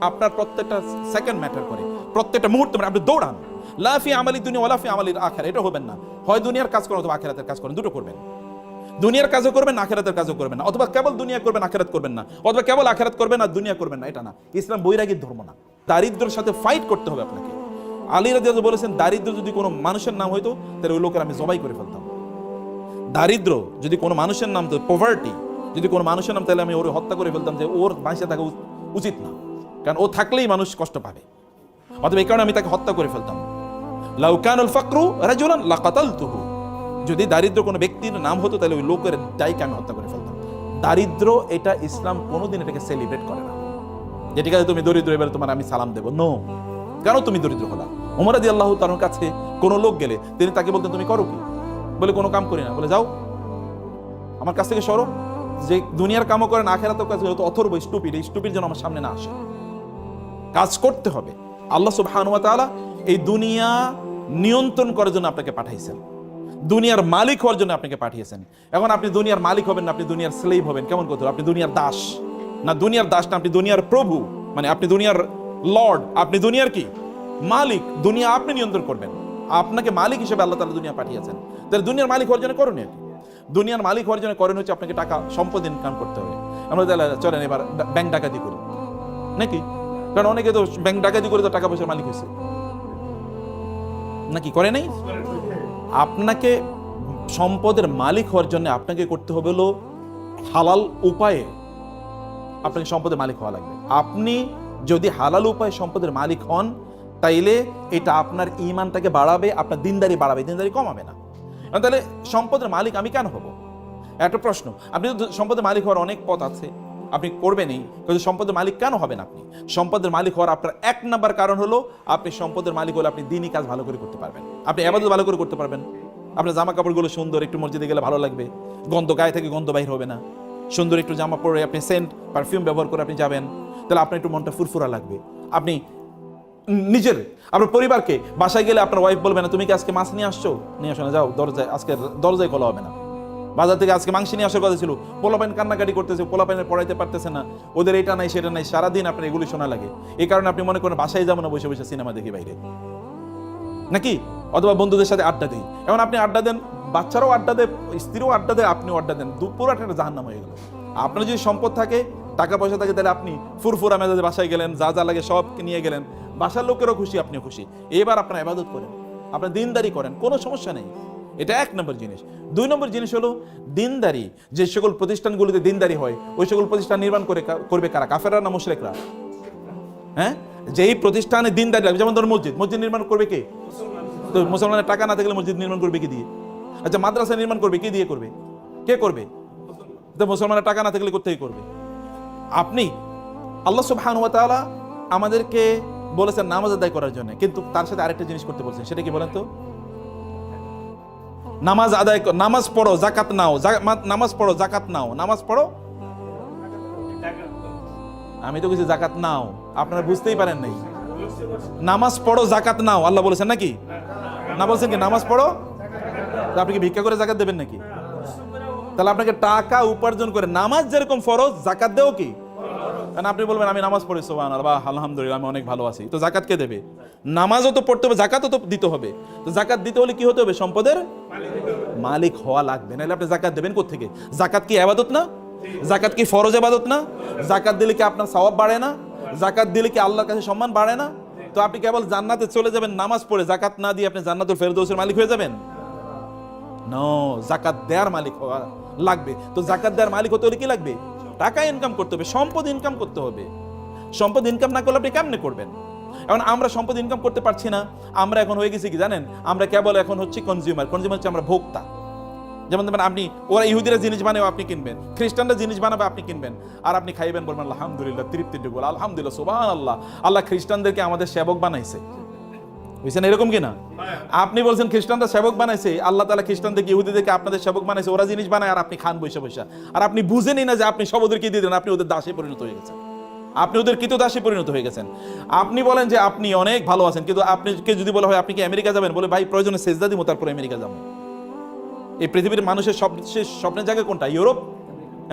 আপনার প্রত্যেকটা second matter করে, প্রত্যেকটা মুহূর্ত আপনি দৌড়ান। লাফি আমালি দুনিয়া ওয়া লাফি আমালিল আখিরা, এটা হবেন না। হয় দুনিয়ার কাজ করেন অথবা আখিরাতের কাজ করেন, দুটো করবেন। দুনিয়ার কাজও করবেন না, আখিরাতের কাজও করবেন না, অথবা কেবল দুনিয়া করবেন আখিরাত করবেন না, অথবা কেবল আখিরাত করবেন আর দুনিয়া করবেন না, এটা না। ইসলাম বৈরাগীর ধর্ম না। দারিদ্র্যের সাথে ফাইট করতে হবে আপনাকে। আলী রাদিয়াল্লাহু বলেছেন, দারিদ্র যদি কোনো মানুষের নাম হইতো তাহলে ওই লোকের আমি জবাই করে ফেলতাম। দারিদ্র যদি কোনো মানুষের নাম, তো পভার্টি যদি কোনো মানুষের নাম, তাহলে আমি ওর হত্যা করে ফেলতাম, যে ওর বাঁচে থাকা উচিত না, কারণ ও থাকলেই মানুষ কষ্ট পাবে। অথবা এই কারণে আমি তাকে হত্যা করে ফেলতাম। লাউ কানাল ফাকরু রাজুলান লাকাতালতুহু, যদি দারিদ্র কোনো ব্যক্তির নাম হতো তাহলে ওই লোকের দায়কে আমি হত্যা করে ফেলতাম। দারিদ্র এটা ইসলাম কোনোদিন এটাকে সেলিব্রেট করে না, যে ঠিক আছে তুমি দরিদ্র এবার তোমার আমি সালাম দেবো। নো, কেন তুমি দরিদ্র হলা? ওমর রাদিয়াল্লাহু তাআলার কাছে কোনো লোক গেলে তিনি তাকে বলতেন, তুমি করো কি? বলে কোনো কাম করি না। বলে যাও আমার কাছ থেকে সরো, যে দুনিয়ার কামও করেন আখিরাতের কাজ করে, তো অথর্ব স্টুপিড, এই স্টুপিড যেন আমার সামনে না আসে। কাজ করতে হবে। আল্লাহ সুবহানাহু ওয়া তাআলা এই দুনিয়া নিয়ন্ত্রণ করার জন্য আপনাকে পাঠাইছেন, দুনিয়ার মালিক হওয়ার জন্য আপনাকে পাঠিয়েছেন। এখন আপনি দুনিয়ার মালিক হবেন না, আপনি দুনিয়ার স্লেভ হবেন। কেমন কথা? আপনি দুনিয়ার দাস না, দুনিয়ার দাস না, আপনি দুনিয়ার প্রভু, মানে আপনি দুনিয়ার লর্ড, আপনি দুনিয়ার কি মালিক। দুনিয়া আপনি নিয়ন্ত্রণ করবেন, আপনাকে মালিক হিসেবে আল্লাহ তাআলা দুনিয়া পাঠিয়েছেন। তাহলে দুনিয়ার মালিক হওয়ার জন্য করণীয় কি? দুনিয়ার মালিক হওয়ার জন্য করণীয় হচ্ছে আপনাকে টাকা সম্পদ ইনকাম করতে হবে। আমরা চলেন এবার ব্যাংক ডাকাতি করি নাকি? কারণ অনেকে তো ব্যাংক ডাকাতি করে তো টাকা পয়সার মালিক হয়েছে, নাকি করে নাই? আপনাকে সম্পদের মালিক হওয়ার জন্য আপনাকে করতে হবে হলো হালাল উপায়ে আপনাকে সম্পদের মালিক হওয়া লাগবে। আপনি যদি হালাল উপায়ে সম্পদের মালিক হন, তাইলে এটা আপনার ঈমানটাকে বাড়াবে, আপনার দিনদারি বাড়াবে, দিনদারি কমাবে না। তাহলে সম্পদের মালিক আমি কেন হব? একটা প্রশ্ন। আপনি সম্পদের মালিক হওয়ার অনেক পথ আছে, আপনি করবেনই, কিন্তু সম্পদের মালিক কেন হবেন? আপনি সম্পদের মালিক হওয়ার আপনার এক নাম্বার কারণ হলো, আপনি সম্পদের মালিক হলে আপনি দিনই কাজ ভালো করে করতে পারবেন, আপনি ইবাদত ভালো করে করতে পারবেন। আপনার জামা কাপড়গুলো সুন্দর, একটু মসজিদে গেলে ভালো লাগবে, গন্ধ গায়ে থেকে গন্ধ বাইর হবে না। সুন্দর একটু জামা পরে আপনি সেন্ট পারফিউম ব্যবহার করে আপনি যাবেন, তাহলে আপনার একটু মনটা ফুরফুরা লাগবে। আপনি নিজের আপনার পরিবারকে, বাসায় গেলে আপনার ওয়াইফ বলবে না, তুমি কি আজকে মাছ নিয়ে আসছো? নিয়ে আসো না, যাও দরজায়, আজকে দরজায় খোলা হবে না। বাজার থেকে আজকে মাংস নিয়ে আসার কথা ছিল, পোলাপাইন কান্নাকাটি করতেছে, পোলাপাইনের পড়াইতে পারতেছে না, ওদের এটা নাই সেটা নাই, সারাদিন আপনার এগুলি শোনা লাগে। এই কারণে আপনি মনে করেন বাসায় যাবো না, বসে বসে সিনেমা দেখি বাইরে, নাকি অথবা বন্ধুদের সাথে আড্ডা দিই। এখন আপনি আড্ডা দেন, বাচ্চারাও আড্ডা দেয়, স্ত্রীও আড্ডা দেয়, আপনিও আড্ডা দেন, পুরো একটা জাহান্নাম হয়ে গেল। আপনার যদি সম্পদ থাকে, টাকা পয়সা থাকে, তাহলে আপনি ফুরফুরা মেজাজে বাসায় গেলেন, যা যা লাগে সব নিয়ে গেলেন, বাসার লোকেরও খুশি, আপনিও খুশি। এবার আপনার ইবাদত করেন, আপনার দিনদারি করেন, কোনো সমস্যা নেই। এটা এক নম্বর জিনিস। দুই নম্বর জিনিস হলো দিনদারি। যে সকল প্রতিষ্ঠানগুলিতে দিনদারি হয়, ওই সকল প্রতিষ্ঠান নির্মাণ করবে কারা? কাফেররা না মুশরিকরা? হ্যাঁ, যেই প্রতিষ্ঠানে দিনদারি লাগবে, যেমন ধরুন মসজিদ নির্মাণ করবে কে? তো মুসলমানের টাকা না থাকলে মসজিদ নির্মাণ করবে কি দিয়ে? আচ্ছা, মাদ্রাসা নির্মাণ করবে কি দিয়ে করবে? কে করবে? তো মুসলমানের টাকা না থাকলে কোথায় করবে? আপনি। আল্লাহ সুবহানাহু ওয়া তাআলা আমাদেরকে বলেছেন নামাজ আদায় করার জন্য, কিন্তু তার সাথে আরেকটা জিনিস করতে বলছেন, সেটা কি বলেন তো? নামাজ আদায়, নামাজ পড়ো, যাকাত নাও, নামাজ পড়ো, যাকাত নাও, নামাজ পড়ো। আমি তো কিছু যাকাত নাও, আপনারা বুঝতেই পারেন নাই। নামাজ পড়ো, যাকাত নাও, আল্লাহ বলেছেন নাকি? না বলছেন কি নামাজ পড়ো? আপনি কি ভিক্ষা করে যাকাত দেবেন নাকি? তাহলে আপনাকে টাকা উপার্জন করে নামাজ যেরকম ফরজ, যাকাত দেও কি? কারণ আপনি বলবেন আমি নামাজ পড়ি, সুবহানাল্লাহ, আলহামদুলিল্লাহ, আমি অনেক ভালো আছি, তো যাকাত কে দেবে? নামাজও তো পড়তে হবে, যাকাতও তো দিতে হবে। তো যাকাত দিতে হলে কি হতে হবে? সম্পদের মালিক হওয়া লাগবে, নাহলে আপনি যাকাত দেবেন কোত্থেকে? যাকাত কি ইবাদত না? যাকাত কি ফরজ ইবাদত না? যাকাত দিলে কি আপনার সওয়াব বাড়ে না? যাকাত দিলে কি আল্লাহর কাছে সম্মান বাড়ে না? তো আপনি কেবল জান্নাতে চলে যাবেন নামাজ পড়ে, যাকাত না দিয়ে আপনি জান্নাতুল ফেরদৌসের মালিক হয়ে যাবেন? নো, যাকাত দেওয়ার মালিক হওয়া লাগবে। তো যাকাত দেওয়ার মালিক হতে হলে কি লাগবে? টাকা ইনকাম করতে হবে, সম্পদ ইনকাম করতে হবে। সম্পদ ইনকাম না করলে আপনি কেমনে করবেন? এখন আমরা সম্পদ ইনকাম করতে পারছি না, আমরা এখন হয়ে গেছি কি জানেন? আমরা কেবল এখন হচ্ছে কনজিউমার হচ্ছে আমরা ভোক্তা। যেমন আপনি, ওরা ইহুদিরা জিনিস বানাবে আপনি কিনবেন, খ্রিস্টানরা জিনিস বানাবে আপনি কিনবেন, আর আপনি খাইবেন, বলবেন আলহামদুলিল্লাহ, তৃপ্তিটুকু আলহামদুলিল্লাহ, সুবহানাল্লাহ, আল্লাহ খ্রিস্টানদেরকে আমাদের সেবক বানাইছে। বুঝছেন এরকম কিনা? আপনি বলছেন খ্রিস্টানরা সেবক বানাইছে, আল্লাহ তাআলা খ্রিস্টানদেরকে, ইহুদিদেরকে আপনাদের সেবক বানাইছে, ওরা জিনিস বানায় আর আপনি খান বৈশা বৈশা, আর আপনি বুঝেনই না যে আপনি সব ওদেরকে দিয়ে দেন, আপনি ওদের দাসে পরিণত হয়ে গেছেন, আপনি ওদের কৃতদাসে পরিণত হয়ে গেছেন। আপনি বলেন যে আপনি অনেক ভালো আছেন, কিন্তু আপনাকে যদি বলা হয় আপনি কি আমেরিকা যাবেন, বলে ভাই প্রয়োজনে সেজদা দিব তারপর আমেরিকা যাবো। এই পৃথিবীর মানুষের সবচেয়ে স্বপ্নের জায়গা কোনটা? ইউরোপ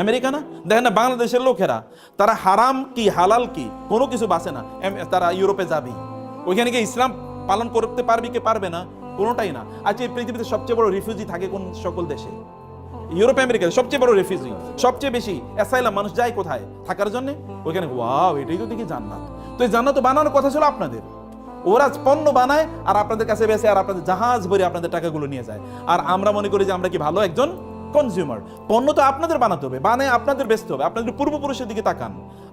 আমেরিকা না? দেখেন না বাংলাদেশের লোকেরা, তারা হারাম কি হালাল কি কোনো কিছু বাঁচে না, তারা ইউরোপে যাবেই। ওইখানে গিয়ে ইসলাম পালন করতে পারবি কি পারবে না, কোনোটাই না। আচ্ছা, এই পৃথিবীতে সবচেয়ে বড় রিফিউজি থাকে কোন সকল দেশে? ইউরোপ আমেরিকাতে সবচেয়ে বড় রিফিউজি, সবচেয়ে বেশি অ্যাসাইলাম মানুষ যায় কোথায় থাকার জন্য? ওইখানে। ওয়াও, এটাই তো দেখি জান্নাত। তো এই জান্নাত বানানোর কথা ছিল আপনাদের। ওরা পণ্য বানায় আর আপনাদের কাছে বেচে, আর আপনাদের জাহাজ ভরে আপনাদের টাকাগুলো নিয়ে যায়। আর আমরা মনে করি যে আমরা কি ভালো একজন কনজিউমার। পণ্য তো আপনাদের বানাতে হবে, বানায় আপনাদের বেচতে হবে। আপনাদের পূর্বপুরুষের দিকে তাকান।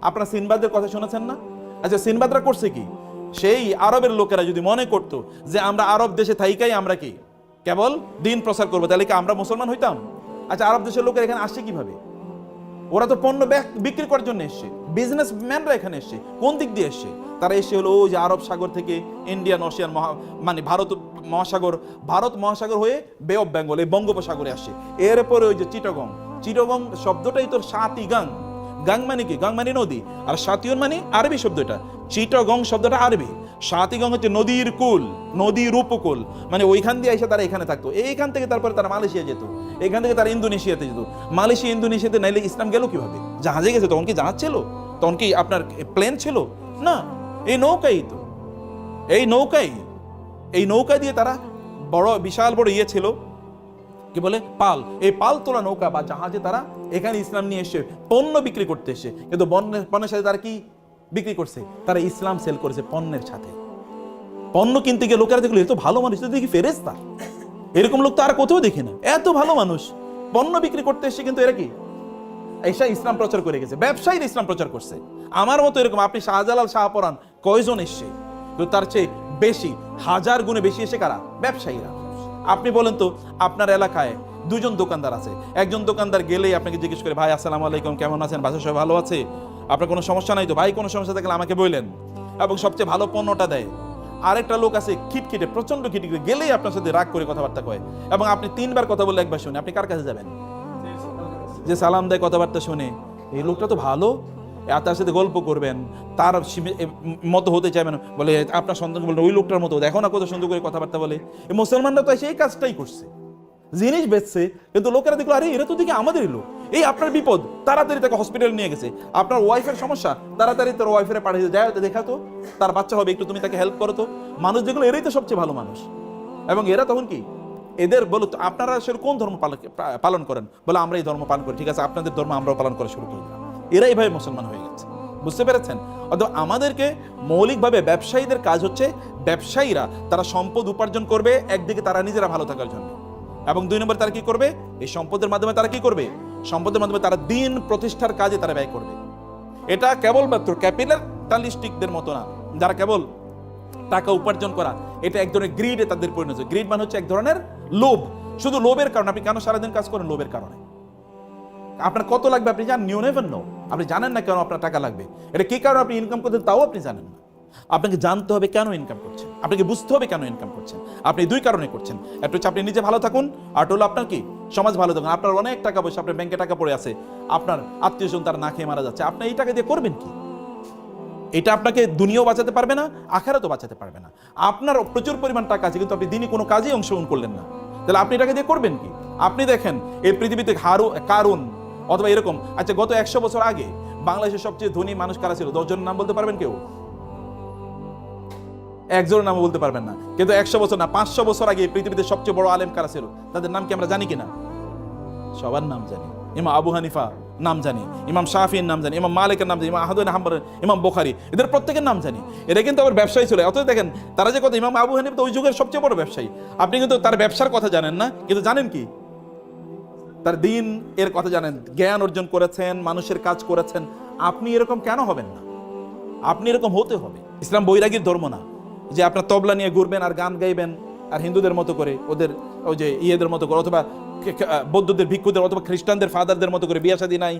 আপনারা সিনবাদের কথা শুনেছেন না? আচ্ছা, সিনবাদরা করছে কি? সেই আরবের লোকেরা যদি মনে করতো যে আমরা আরব দেশে থাইকাই আমরা কি কেবল দিন প্রচার করবো, তাহলে কি আমরা মুসলমান হইতাম? আচ্ছা, আরব দেশের লোকেরা এখানে আসছে কিভাবে? ওরা তো পণ্য বিক্রি করার জন্য এসছে। বিজনেসম্যানরা এখানে এসছে কোন দিক দিয়ে এসছে? তারা এসে হলো ওই যে আরব সাগর থেকে ইন্ডিয়ান ওশিয়ান মানে ভারত মহাসাগর হয়ে বে অফ বেঙ্গল, এই বঙ্গোপসাগরে আসছে। এরপরে ওই যে চিটগং শব্দটাই তোর সাতি গাং। গাং মানে কি? গাং মানে নদী, আর সাতিয়ন মানে আরবি শব্দ। এটা চিটগং শব্দটা আরবি, সাতিগং হচ্ছে নদীর কুল, নদীর উপকূল। মানে ওইখান দিয়ে এসে তারা এখানে থাকতো। এইখান থেকে তারপরে তারা মালয়েশিয়া যেত, এখান থেকে তারা ইন্দোনেশিয়াতে যেত। মালয়েশিয়া ইন্দোনেশিয়াতে নাইলে ইসলাম গেল কিভাবে? জাহাজে গেছে। তখন কি জাহাজ ছিল? তখন কি আপনার প্লেন ছিল? না, এই নৌকা দিয়ে তারা বিশাল বড় ইয়ে ছিল, কি বলে পাল, এই পাল তোলা নৌকা বা জাহাজে তারা এখানে ইসলাম নিয়ে এসে পণ্য বিক্রি করতে এসে। কিন্তু পণ্যের সাথে তারা কি বিক্রি করছে? তারা ইসলাম সেল করেছে পণ্যের সাথে। পণ্য কিনতে গিয়ে লোকেরা দেখলো এত ভালো মানুষ, দেখি ফেরেশতা, এরকম লোক তো আর কোথাও দেখি না। এত ভালো মানুষ পণ্য বিক্রি করতে এসে, কিন্তু এরা কি এসা ইসলাম প্রচার করে গেছে। ব্যবসায়ীরা ইসলাম প্রচার করছে। আমার মতো এরকম আপনি শাহজালাল শাহপরান কয়জন এসছে? তো তার চেয়ে বেশি, হাজার গুণে বেশি এসে কারা? ব্যবসায়ীরা। আপনি বলেন তো, আপনার এলাকায় দুজন দোকানদার আছে। একজন দোকানদার গেলেই আপনাকে জিজ্ঞেস করে, ভাই আসসালামু আলাইকুম, কেমন আছেন, বাসা সবাই ভালো আছে, আপনার কোনো সমস্যা নাই তো? ভাই কোনো সমস্যা থাকলে আমাকে বললেন, এবং সবচেয়ে ভালো পণ্যটা দেয়। আরেকটা লোক আছে খিটখিটে, প্রচন্ড খিটখিটে, গেলেই আপনার সাথে রাগ করে কথাবার্তা কয়, এবং আপনি 3 বার কথা বলে একবার শুনে, আপনি কার কাছে যাবেন? যে সালাম দেয়, কথাবার্তা শুনে, এই লোকটা তো ভালো, তার সাথে গল্প করবেন, তার মতো হতে চাইবেন, বলে আপনার সন্তান বলবেন ওই লোকটার মতো, দেখো না কত সুন্দর করে কথাবার্তা বলে। এই মুসলমানরা তো সেই কাজটাই করছে, জিনিস বেচছে, কিন্তু লোকেরা দেখলো আরে এরা তো দেখি আমাদেরই লোক। এই আপনার বিপদ, তাড়াতাড়ি তাকে হসপিটালে নিয়ে গেছে। আপনার ওয়াইফের সমস্যা, তাড়াতাড়ি তোর ওয়াইফের পাঠিয়ে যায়, দেখা তো তার বাচ্চা হবে, একটু তুমি তাকে হেল্প করো তো। মানুষ যেগুলো, এরাই তো সবচেয়ে ভালো মানুষ। এবং এরা তখন কি, এদের বলো আপনারা আসলে কোন ধর্ম পালন করেন? বলে আমরা এই ধর্ম পালন করি। ঠিক আছে, আপনাদের ধর্ম আমরাও পালন করা শুরু করি। এরা এইভাবে মুসলমান হয়ে গেছে। বুঝতে পেরেছেন? অথবা আমাদেরকে মৌলিকভাবে ব্যবসায়ীদের কাজ হচ্ছে, ব্যবসায়ীরা তারা সম্পদ উপার্জন করবে, একদিকে তারা নিজেরা ভালো থাকার জন্য, এবং 2 নম্বর তারা কি করবে? এই সম্পদের মাধ্যমে তারা কি করবে? সম্পদের মাধ্যমে তারা দিন প্রতিষ্ঠার কাজে তারা ব্যয় করবে। এটা কেবলমাত্র ক্যাপিটালিস্টিকদের মতো না, যারা কেবল টাকা উপার্জন করা, এটা এক ধরনের গ্রিডে তাদের পরিণত হয়েছে। গ্রিড মানে হচ্ছে এক ধরনের লোভ। শুধু লোভের কারণে আপনি কেন সারাদিন কাজ করেন? লোভের কারণে। আপনার কত লাগবে আপনি জানেন? You never know. আপনি জানেন না কেন আপনার টাকা লাগবে, এটা কি কারণে আপনি ইনকাম করছেন তাও আপনি জানেন না। আপনাকে জানতে হবে কেন ইনকাম করছেন, আপনাকে বুঝতে হবে কেন ইনকাম করছেন। আপনি 2 কারণে করছেন, একটা হচ্ছে আপনি নিজে ভালো থাকুন, আর হলো আপনার কি সমাজ ভালো থাকুন। আপনার অনেক টাকা পয়সা, আপনার ব্যাংকে টাকা পড়ে আছে, আপনার আত্মীয়স্বজন তারা না খেয়ে মারা যাচ্ছে, আপনি এই টাকা দিয়ে করবেন কি? এটা আপনাকে দুনিয়াও বাঁচাতে পারবে না, আখিরাতও বাঁচাতে পারবে না। আপনার প্রচুর পরিমাণ টাকা আছে, কিন্তু আপনি দিনই কোনো কাজেই অংশগ্রহণ করলেন না, তাহলে আপনি টাকা দিয়ে করবেন কি? আপনি দেখেন এই পৃথিবীতে কারুন অথবা এরকম, আচ্ছা গত 100 বছর আগে বাংলাদেশের সবচেয়ে ধনী মানুষ কারা ছিল? 10 জনের নাম বলতে পারবেন কেউ? একজনের নাম বলতে পারবেন না। কিন্তু 100 বছর না, 500 বছর আগে পৃথিবীতে সবচেয়ে বড় আলেম কারা ছিল? তাদের নাম কি আমরা জানি কিনা? সবার নাম জানি। ইমাম আবু হানিফা নাম জানি, ইমাম শাফির নাম জানি, ইমাম মালিকের নাম জানি, ইমাম আহমদ বিন হাম্বল, ইমাম বুখারী, এদের প্রত্যেকের নাম জানি। এরা কিন্তু আবার ব্যবসায়ী ছিল। অতএব দেখেন তারা যে কথা, ইমাম আবু হানিফা তো ওই যুগের সবচেয়ে বড় ব্যবসায়ী। আপনি কিন্তু তার ব্যবসার কথা জানেন না, কিন্তু জানেন কি? তার দিন এর কথা জানেন, জ্ঞান অর্জন করেছেন, মানুষের কাজ করেছেন। আপনি এরকম কেন হবেন না? আপনি এরকম হতে হবে। ইসলাম বৈরাগীর ধর্ম না যে আপনার তবলা নিয়ে ঘুরবেন আর গান গাইবেন, আর হিন্দুদের মতো করে, ওদের ওই যে ইয়েদের মতো করে, অথবা বৌদ্ধদের ভিক্ষুদের অথবা খ্রিস্টানদের ফাদারদের মতো করে বিয়ে শাদী নাই,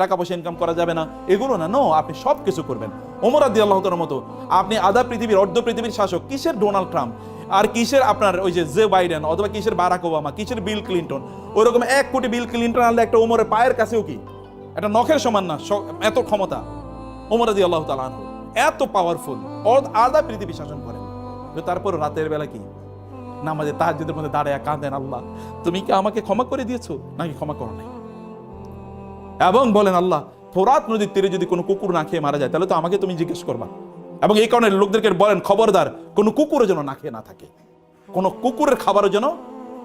টাকা পয়সা ইনকাম করা যাবে না, এগুলো না। নো, আপনি সব কিছু করবেন ওমর রাদিয়াল্লাহু তাআলার মতো। আপনি আধা পৃথিবীর, অর্ধ পৃথিবীর শাসক। কিসের ডোনাল্ড ট্রাম্প, আর কিসের আপনার ওই যে বাইডেন, অথবা কিসের বারাক ওবামা, কিসের বিল ক্লিন্টন? ওইরকম 1 কোটি বিল ক্লিন্টন আনলে একটা ওমরের পায়ের কাছেও কি একটা নখের সমান না, এত ক্ষমতা ওমর রাদিয়াল্লাহু তাআলা আনহু, এত পাওয়ারফুল, আধা পৃথিবী শাসন করেন। তারপর রাতের বেলা কি নামাজে তাহাজ্জুদের মধ্যে দাঁড়ায় কাঁদেন, আল্লাহ তুমি কি আমাকে ক্ষমা করে দিয়েছো নাকি ক্ষমা করো নাই? এবং বলেন আল্লাহ, ফোরাত নদীর তীরে যদি কোনো কুকুর না খেয়ে মারা যায় তাহলে তো আমাকে তুমি জিজ্ঞেস করবা। এবং এই কারণে লোকদেরকে বলেন খবরদার, কোনো কুকুরের যেন না খেয়ে না থাকে, কোনো কুকুরের খাবারের জন্য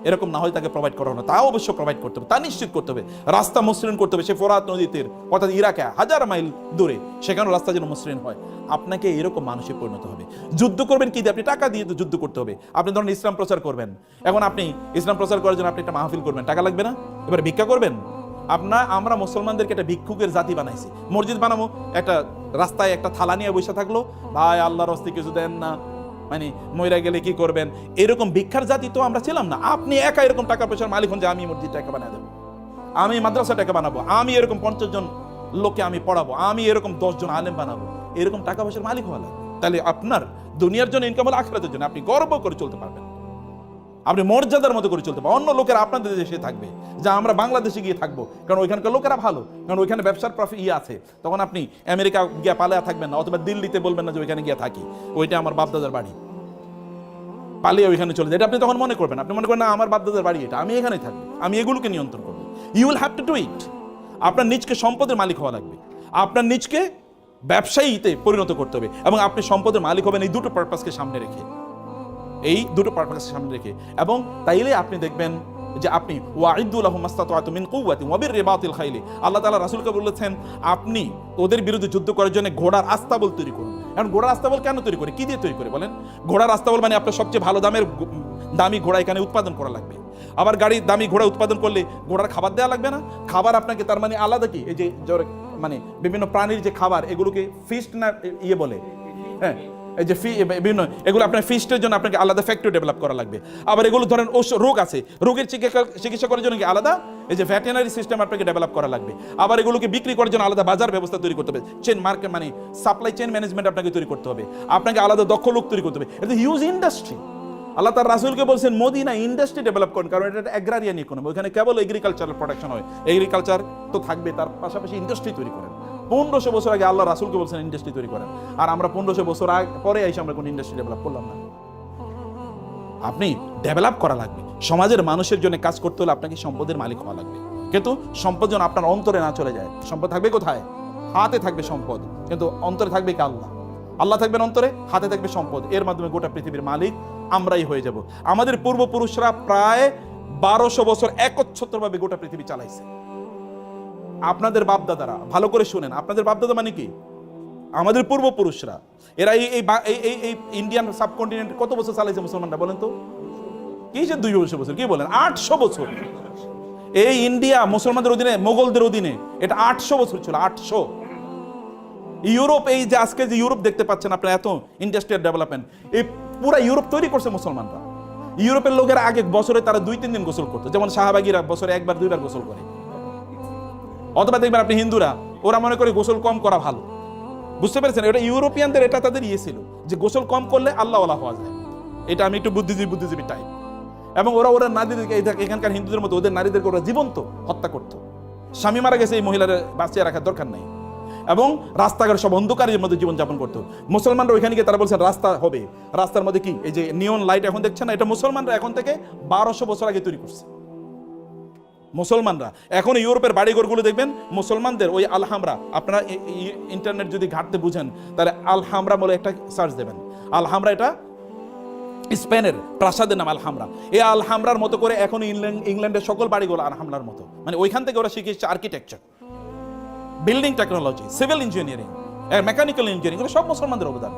এরকম না হয় তাকে প্রোভাইড করা না, তাও অবশ্য প্রোভাইড করতে হবে, তা নিশ্চিত করতে হবে। রাস্তা মসৃণ করতে হবে, সে ফোরাত নদীর তীর অর্থাৎ ইরাকে 1000 মাইল দূরে, সেখানে রাস্তা যেন মসৃণ হয়। আপনাকে এরকম মানুষে পরিণত হবে। যুদ্ধ করবেন কি দিয়ে? আপনি টাকা দিয়ে তো যুদ্ধ করতে হবে। আপনি ধরুন ইসলাম প্রচার করবেন, এখন আপনি ইসলাম প্রচার করার জন্য আপনি একটা মাহফিল করবেন, টাকা লাগবে না? এবার ভিক্ষা করবেন? আমরা মুসলমানদেরকে একটা ভিক্ষুকের জাতি বানাইছি। মসজিদ বানাবো, একটা রাস্তায় একটা থালা নিয়ে বসে থাকলো, ভাই আল্লাহর হস্তে কিছু দেন না, মানে মইরা গেলে কি করবেন, এরকম ভিক্ষার জাতি তো আমরা ছিলাম না। আপনি একা এরকম টাকা পয়সার মালিক হন যে আমি মসজিদ টাকা বানিয়ে দেবো, আমি মাদ্রাসা টাকা বানাবো, আমি এরকম 50 জন লোককে আমি পড়াবো, আমি এরকম 10 জন আলেম বানাবো, এরকম টাকা পয়সার মালিক হওয়া লাগবে। তাহলে আপনার দুনিয়ার জন্য ইনকাম হলো, আখিরাতের জন্য আপনি গর্ব করে চলতে পারবেন, আপনি মর্যাদার মতো করে চলতে পারবেন। অন্য লোকেরা আপনাদের দেশে থাকবে, যা আমরা বাংলাদেশে গিয়ে থাকবো, কারণ ওইখানকার লোকেরা ভালো, কারণ ওইখানে ব্যবসার প্রফিট আছে। তখন আপনি আমেরিকা গিয়ে পালিয়ে থাকবেন না, অথবা দিল্লিতে বলবেন না যে ওইখানে গিয়ে থাকি, ওইটা আমার বাপদাদার বাড়ি, পালিয়ে ওইখানে চলে যায়, এটা আপনি তখন মনে করবেন। আপনি মনে করেন না আমার বাপদাদার বাড়ি এটা, আমি এখানেই থাকবো, আমি এগুলোকে নিয়ন্ত্রণ করবো। You will have to do it. আপনার নিজকে সম্পদের মালিক হওয়া লাগবে, আপনার নিজকে ব্যবসায়ীতে পরিণত করতে হবে, এবং আপনি সম্পদের মালিক হবেন এই দুটো পারপাসকে সামনে রেখে, এই দুটো পারপাসকে সামনে রেখে। এবং তাইলে আপনি দেখবেন যে আপনি ওয়াইদু লাহুম মাসতাতআতু মিন কুওয়াতিন ওয়া বিররিবাতিল খাইলি, আল্লাহ তাআলা রাসূলকে বলেছেন আপনি ওদের বিরুদ্ধে যুদ্ধ করার জন্য ঘোড়ার আস্তাবল তৈরি করুন। এখন ঘোড়ার আস্তাবল কেন তৈরি করে, কি দিয়ে তৈরি করে বলেন? ঘোড়ার আস্তাবল মানে আপনার সবচেয়ে ভালো দামি ঘোড়া এখানে উৎপাদন করা লাগবে। আবার দামি ঘোড়া উৎপাদন করলে ঘোড়ার খাবার দেওয়া লাগবে না? খাবার আপনাকে তার মানে আলাদা কি, এই যে মানে বিভিন্ন প্রাণীর যে খাবার, এগুলোকে ফিস্ট না ইয়ে বলে, হ্যাঁ, এই যে বিভিন্ন এগুলো আপনার ফিস্টের জন্য আপনাকে আলাদা ফ্যাক্টরি ডেভেলপ করা লাগবে। আবার এগুলো ধরেন রোগ আছে, রোগের চিকিৎসা করার জন্য কি আলাদা এই যে ভেটেরিনারি সিস্টেম আপনাকে ডেভেলপ করা লাগবে। আবার এগুলোকে বিক্রি করার জন্য আলাদা বাজার ব্যবস্থা তৈরি করতে হবে, চেন মার্কেট মানে সাপ্লাই চেন ম্যানেজমেন্ট আপনাকে তৈরি করতে হবে, আপনাকে আলাদা দক্ষ লোক তৈরি করতে হবে। এটা হিউজ ইন্ডাস্ট্রি। আল্লাহ তার রাসূলকে বলছেন মদিনা ইন্ডাস্ট্রি ডেভেলপ করেন, কারণ এটা একটা অ্যাগ্রারিয়ান ইকোনমি, ওখানে কেবল এগ্রিকালচারাল প্রোডাকশন হয়, এগ্রিকালচার তো থাকবে, তার পাশাপাশি ইন্ডাস্ট্রি তৈরি করেন। 1500 বছর আগে আল্লাহ রাসূলকে বলছেন ইন্ডাস্ট্রি তৈরি করেন, আর আমরা 1500 বছর পরে এসে আমরা কোন ইন্ডাস্ট্রি ডেভেলপ করলাম না। আপনি ডেভেলপ করা লাগবে, সমাজের মানুষের জন্য কাজ করতে হলে আপনাকে সম্পদের মালিক হওয়া লাগবে। কিন্তু সম্পদ যেন আপনার অন্তরে না চলে যায়। সম্পদ থাকবে কোথায়? হাতে থাকবে সম্পদ, কিন্তু অন্তরে থাকবে কি আল্লাহ। আল্লাহ থাকবেন অন্তরে, হাতে থাকবে সম্পদ, এর মাধ্যমে গোটা পৃথিবীর মালিক আমরাই হয়ে যাব। আমাদের পূর্বপুরুষরা প্রায় 1200 বছর একচ্ছত্রভাবে গোটা পৃথিবী চালাইছে। আপনাদের বাপদাদারা, ভালো করে শুনেন, আপনাদের বাপদাদা মানে কি? আমাদের পূর্বপুরুষরা, এরা এই ইন্ডিয়ান সাবকন্টিনেন্ট কত বছর চালাইছে মুসলমানরা বলেন তো? কি যে 200 বছর, কি বলেন 800 বছর। এই ইন্ডিয়া মুসলমানদের অধীনে, মোগলদের অধীনে, এটা 800 বছর ছিল, 800। ইউরোপ, এই যে আজকে যে ইউরোপ দেখতে পাচ্ছেন আপনারা, এত ইন্ডাস্ট্রিয়াল ডেভেলপমেন্ট, এই পুরো ইউরোপ তৈরি করছে মুসলমানরা। ইউরোপের লোকেরা আগে বছরে তারা 2-3 দিন গোসল করতো, যেমন শাহবাগীরা বছরে 1-2 বার গোসল করে। অথবা দেখবেন আপনি হিন্দুরা, ওরা মনে করে গোসল কম করা ভালো। বুঝতে পেরেছেন? এটা ইউরোপিয়ানদের, এটা তাদের ইয়ে ছিল যে গোসল কম করলে আল্লাহ ওয়ালা হওয়া যায়। এটা আমি একটু বুদ্ধিজীবী টাইপ। এবং ওরা নারীদেরকে, এখানকার হিন্দুদের মতো ওদের নারীদেরকে ওরা জীবন্ত হত্যা করতো। স্বামী মারা গেছে, এই মহিলারা বাঁচিয়ে রাখার দরকার নেই। এবং রাস্তাঘাট সব অন্ধকারের মধ্যে জীবনযাপন করতো। মুসলমানরা ওইখানে গিয়ে তারা বলছেন রাস্তা হবে, রাস্তার মধ্যে কি এই যে নিয়ন লাইট এখন দেখছেন না, এটা মুসলমানরা এখন থেকে 1200 বছর আগে তৈরি করছে। মুসলমানরা এখন ইউরোপের বাড়িঘরগুলো দেখবেন মুসলমানদের, ওই আলহামরা, আপনারা ইন্টারনেট যদি ঘাটতে বুঝেন তাহলে আলহামরা বলে একটা সার্চ দেবেন। আলহামরা এটা স্পেনের প্রাসাদের নাম আলহামরা। এই আলহামরার মতো করে এখন ইংল্যান্ডের সকল বাড়িগুলো আলহামরার মতো, মানে ওইখান থেকে ওরা শিখেছে architecture, building technology, civil engineering, mechanical engineering, এগুলো সব মুসলমানদের অবদান।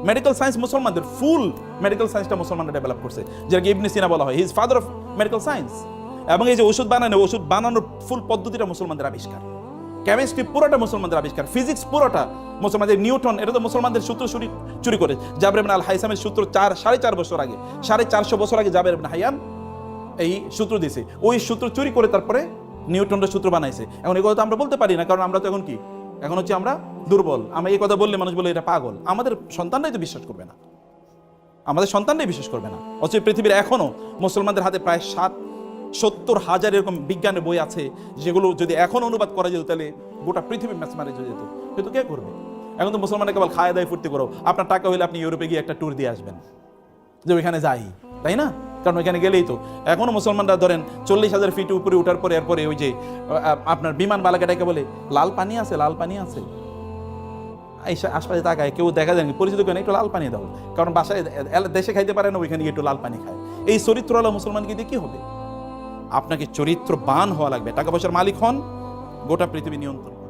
মেডিকেল সায়েন্স মুসলমানদের, ফুল মেডিকেল সায়েন্সটা মুসলমানরা ডেভেলপ করছে, যেটাকে ইবনে সিনা বলা হয়, he is father of medical science. এবং এই যে ওষুধ বানানোর ফুল পদ্ধতিটা মুসলমানদের আবিষ্কার, কেমিস্ট্রি পুরোটা মুসলমানদের আবিষ্কার, ফিজিক্স পুরোটা মুসলমানদের, নিউটন এটা তো মুসলমানদের সূত্র চুরি করে জাবের ইবনে আল হাইসামের সূত্র 4.5 বছর আগে, 450 বছর আগে জাবের ইবনে হাইয়ান এই সূত্র দিয়েছে। ওই সূত্র চুরি করে তারপরে নিউটনের সূত্র বানাইছে। এখন এই কথা আমরা বলতে পারি না, কারণ আমরা তো এখন কি, এখন হচ্ছে আমরা দুর্বল। আমরা এই কথা বললে মানুষ বলে এটা পাগল। আমাদের সন্তানরাই তো বিশ্বাস করবে না, আমাদের সন্তানরাই বিশ্বাস করবে না। অথচ পৃথিবীর এখনো মুসলমানদের হাতে প্রায় 70,000 এরকম বিজ্ঞানের বই আছে, যেগুলো যদি এখন অনুবাদ করা যেত তাহলে গোটা পৃথিবী ম্যাচমারেজ হয়ে যেত। কিন্তু কে করবে? এখন তো মুসলমানরা কেবল খায় দায় ফুর্তি করো। আপনার টাকা হইলে আপনি ইউরোপে গিয়ে একটা ট্যুর দিয়ে আসবেন, যে ওইখানে যাই, তাই না? কারণ ওইখানে গেলেই তো এখনো মুসলমানরা ধরেন 40,000 ফিট উপরে উঠার পরে এরপরে ওই যে আপনার বিমান বালাকাটাকে বলে লাল পানি আছে, লাল পানি আছে, এই আশপাশে তাকায় কেউ দেখা যায় পরিচিত কেন একটু লাল পানি দাও, কারণ বাসায় দেশে খাইতে পারে না, ওইখানে একটু লাল পানি খায়। এই চরিত্রওয়ালা মুসলমানকে দিয়ে কি হবে? আপনাকে চরিত্রবান হওয়া লাগবে, টাকা পয়সার মালিক হন, গোটা পৃথিবী নিয়ন্ত্রণ।